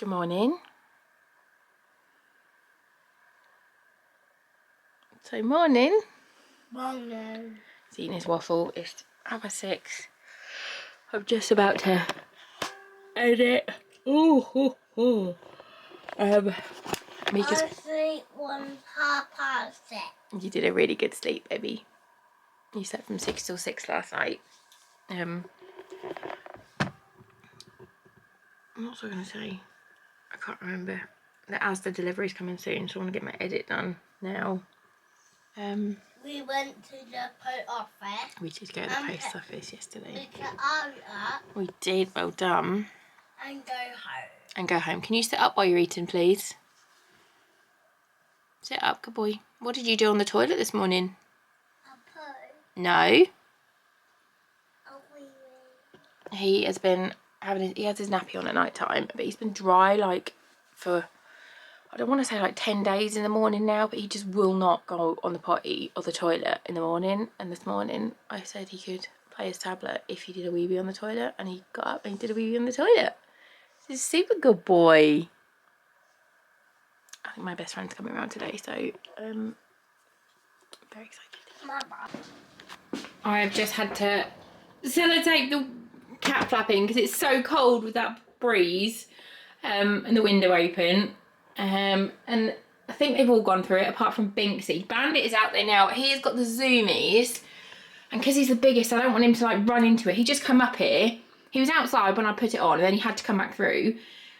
Good morning. So morning. Morning. He's eating his waffle. It's 6:30. I'm just about to edit. Mika's... I sleep 1:30. You did a really good sleep, baby. You slept from 6 till 6 last night. What was I going to say? I can't remember. As the delivery's coming soon, so I want to get my edit done now. We went to the post office. We did go to the post office yesterday. We took Aria. We did, well done. And go home. And go home. Can you sit up while you're eating, please? Sit up, good boy. What did you do on the toilet this morning? A poo. No. A wee. He has been he has his nappy on at night time, but he's been dry like for, I don't want to say like 10 days in the morning now, but he just will not go on the potty or the toilet in the morning. And this morning I said he could play his tablet if he did a wee-wee on the toilet, and he got up and he did a wee-wee on the toilet. He's a super good boy. I think my best friend's coming around today, so very excited. I've just had to sellotape the cat flapping because it's so cold with that breeze and the window open. And I think they've all gone through it apart from Binksy. Bandit is out there now. He's got the zoomies, and because he's the biggest, I don't want him to like run into it. He just come up here. He was outside when I put it on, and then he had to come back through.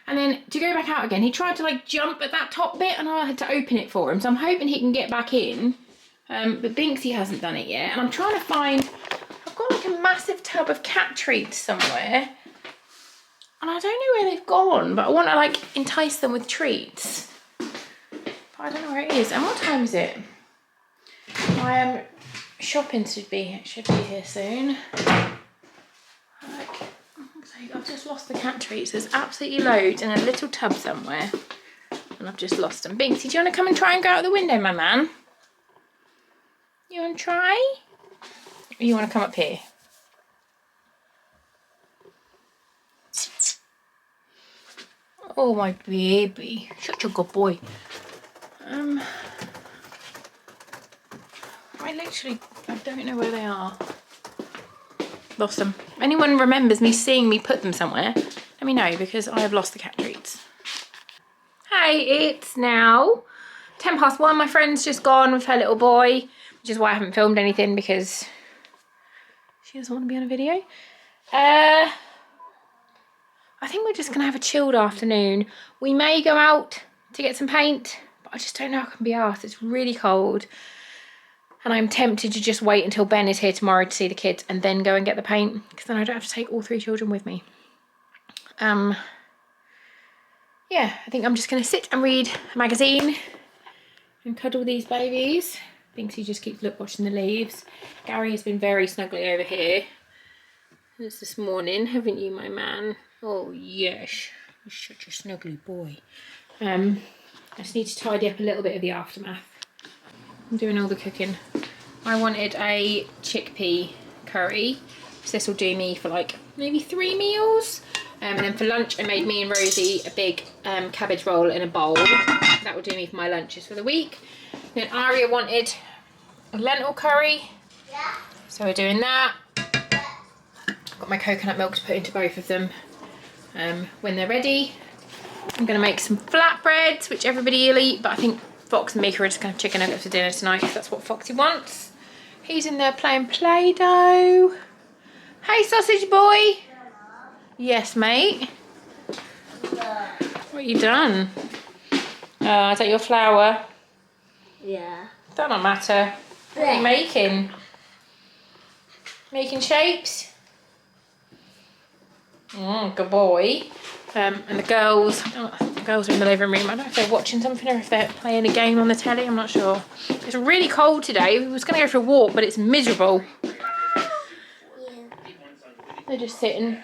And then to go back out again, he tried to like jump at that top bit, and I had to open it for him. So I'm hoping he can get back in. But Binksy hasn't done it yet. And I'm trying to find, I've got like a massive tub of cat treats somewhere. And I don't know where they've gone, but I want to like entice them with treats. But I don't know where it is. And what time is it? My shopping should be here soon. I've just lost the cat treats. There's absolutely loads in a little tub somewhere. And I've just lost them. Binksy, do you want to come and try and go out the window, my man? You want to try? Or you want to come up here? Oh, my baby. Such a good boy. I don't know where they are. Lost them. If anyone remembers me seeing me put them somewhere, let me know, because I have lost the cat treats. Hey, it's now 1:10. My friend's just gone with her little boy, which is why I haven't filmed anything, because she doesn't want to be on a video. I think we're just going to have a chilled afternoon. We may go out to get some paint, but I just don't know how I can be arsed. It's really cold. And I'm tempted to just wait until Ben is here tomorrow to see the kids and then go and get the paint, because then I don't have to take all 3 children with me. Yeah, I think I'm just going to sit and read a magazine and cuddle these babies. Binksy just keeps watching the leaves. Gary has been very snuggly over here. It's this morning, haven't you, my man? Oh, yes. You're such a snuggly boy. I just need to tidy up a little bit of the aftermath. I'm doing all the cooking. I wanted a chickpea curry. So this will do me for like maybe 3 meals. And then for lunch, I made me and Rosie a big cabbage roll in a bowl. That will do me for my lunches for the week. Then Aria wanted a lentil curry. Yeah. So we're doing that. I've got my coconut milk to put into both of them when they're ready. I'm going to make some flatbreads, which everybody will eat, but I think Fox and Mika are just going to have chicken nuggets for dinner tonight, because that's what Foxy wants. He's in there playing Play-Doh. Hey, sausage boy. Yes, mate. What have you done? Oh, is that your flour? Yeah. That don't matter. What are you making? Making shapes? Good boy. And the girls are in the living room. I don't know if they're watching something or if they're playing a game on the telly. I'm not sure. It's really cold today. We was going to go for a walk, but it's miserable. Yeah. They're just sitting.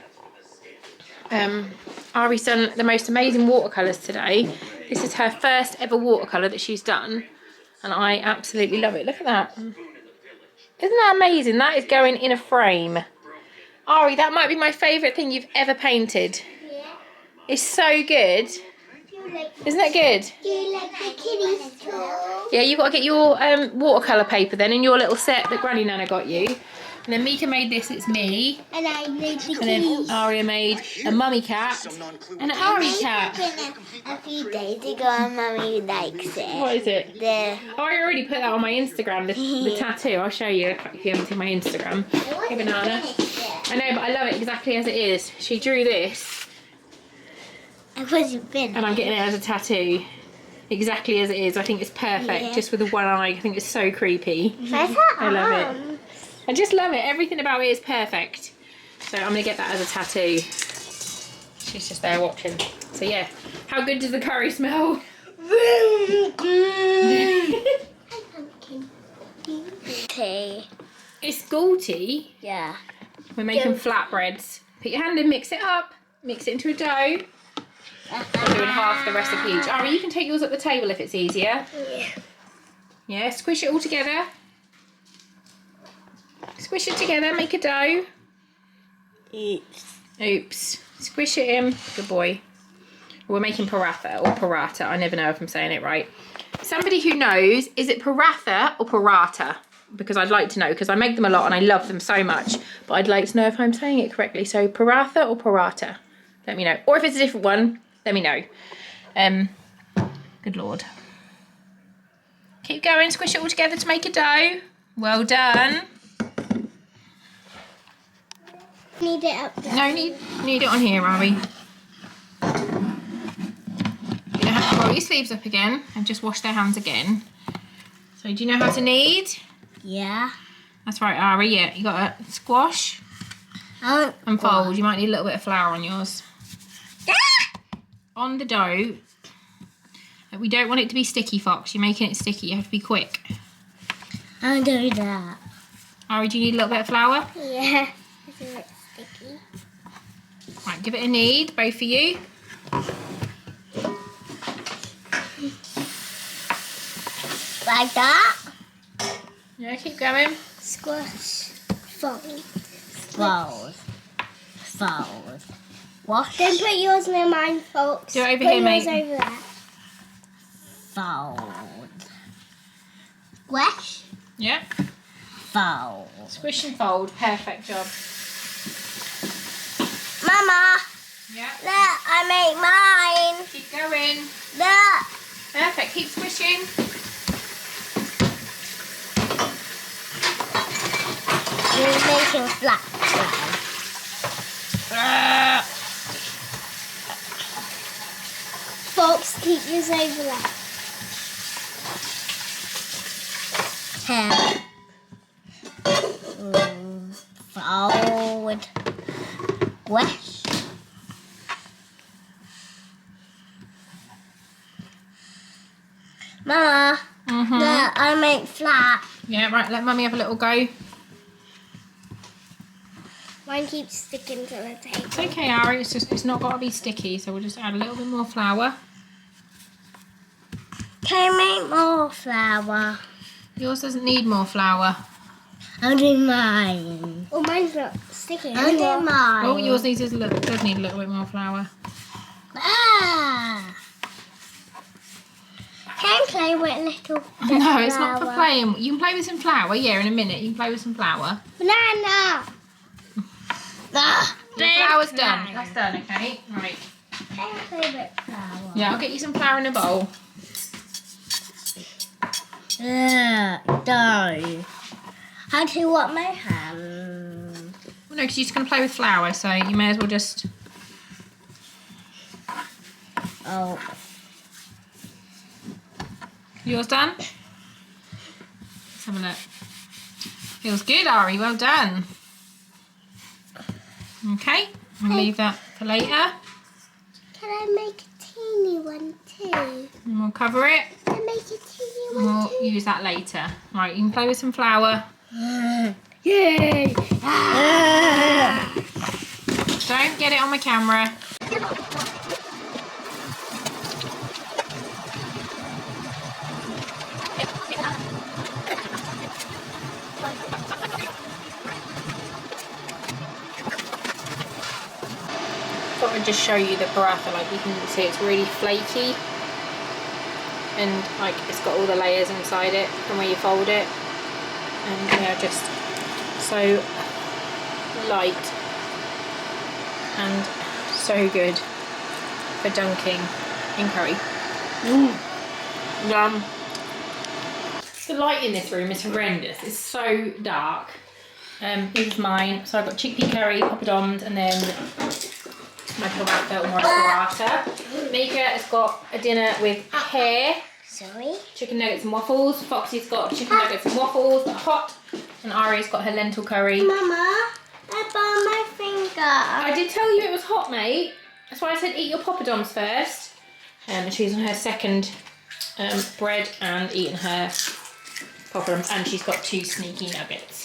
Ari's done the most amazing watercolours today. This is her first ever watercolour that she's done, and I absolutely love it. Look at that. Isn't that amazing? That is going in a frame. Ari, that might be my favourite thing you've ever painted. It's so good. Isn't that good? Do you like the kitties too? Yeah, you've got to get your watercolour paper then in your little set that Granny Nana got you. And then Mika made this, it's me. And I made the And then kitties. Aria made a mummy cat and an Ari cat. A few days ago, and Mummy likes it. What is it? The Oh, I already put that on my Instagram, the tattoo. I'll show you if you haven't seen my Instagram. Hey, Banana. I know, but I love it exactly as it is. She drew this. I wasn't finished. And I'm getting it as a tattoo. Exactly as it is. I think it's perfect. Yeah. Just with the one eye. I think it's so creepy. I love it. I just love it. Everything about it is perfect. So I'm going to get that as a tattoo. She's just there watching. So yeah. How good does the curry smell? Tea. It's school tea. Yeah. We're making flatbreads. Put your hand in, mix it up. Mix it into a dough. I'm doing half the recipe each. Ari, you can take yours at the table if it's easier. Yeah. Yeah, squish it all together. Squish it together, make a dough. Oops. Squish it in. Good boy. We're making paratha or paratha. I never know if I'm saying it right. Somebody who knows, is it paratha or paratha? Because I'd like to know, because I make them a lot and I love them so much. But I'd like to know if I'm saying it correctly. So paratha or paratha? Let me know. Or if it's a different one, let me know. Good Lord. Keep going, squish it all together to make a dough. Well done. Need it up there. No, need it on here, Ari. You're gonna have to roll your sleeves up again and just wash their hands again. So do you know how to knead? Yeah. That's right, Ari, yeah. You gotta squash and fold. You might need a little bit of flour on yours. On the dough. We don't want it to be sticky, Fox. You're making it sticky. You have to be quick. I'll do that. Ari, do you need a little bit of flour? Yeah. It's a bit sticky. Right, give it a knead, both of you. Like that. Yeah, keep going. Squash. Fold. Fold. Wash. Then put yours near mine, folks. Do it over put here, yours mate. over there. Fold. Squash. Yeah. Fold. Squish and fold. Perfect job. Mama. Yeah. Look, I make mine. Keep going. Look. Perfect. Keep squishing. You're making flat bread. Folks, keep yours over there. Fold. Wash. Mama, look, I make flat. Yeah, right. Let Mummy have a little go. Mine keeps sticking to the table. It's okay, Ari. It's not got to be sticky, so we'll just add a little bit more flour. Can I make more flour? Yours doesn't need more flour. I'll do mine. Oh, mine's not sticky. I'll do mine. Oh, yours needs does need a little bit more flour. Ah. Can I play with little No, it's not for flour? playing. You can play with some flour. Yeah, in a minute. You can play with some flour. Banana. Ah, The flour's done. That's done, okay? Right. Can I play with flour? Yeah, I'll get you some flour in a bowl. No. How do you want my hand? Well, no, because you're just going to play with flour, so you may as well just... Oh. Yours done? Let's have a look. Feels good, Ari. Well done. Okay, I'll leave that for later. Can I make a teeny one too? And we'll cover it. Can I make a teeny And one we'll use that later. Right, you can play with some flour. Yay! Don't get it on my camera. thought I'd just show you the paratha. Like you can see, it's really flaky, and like it's got all the layers inside it from where you fold it, and yeah, just so light and so good for dunking in curry. Yum. The light in this room is horrendous. It's so dark. This is mine. So I've got chickpea curry, poppadoms, and then my paratha or paratha. Mika has got a dinner with hare. Sorry? Chicken nuggets and waffles. Foxy's got chicken nuggets and waffles, but hot. And Ari's got her lentil curry. Mama, I burned my finger. I did tell you it was hot, mate. That's why I said eat your poppadoms first. And she's on her second bread and eating her poppadoms. And she's got 2 sneaky nuggets.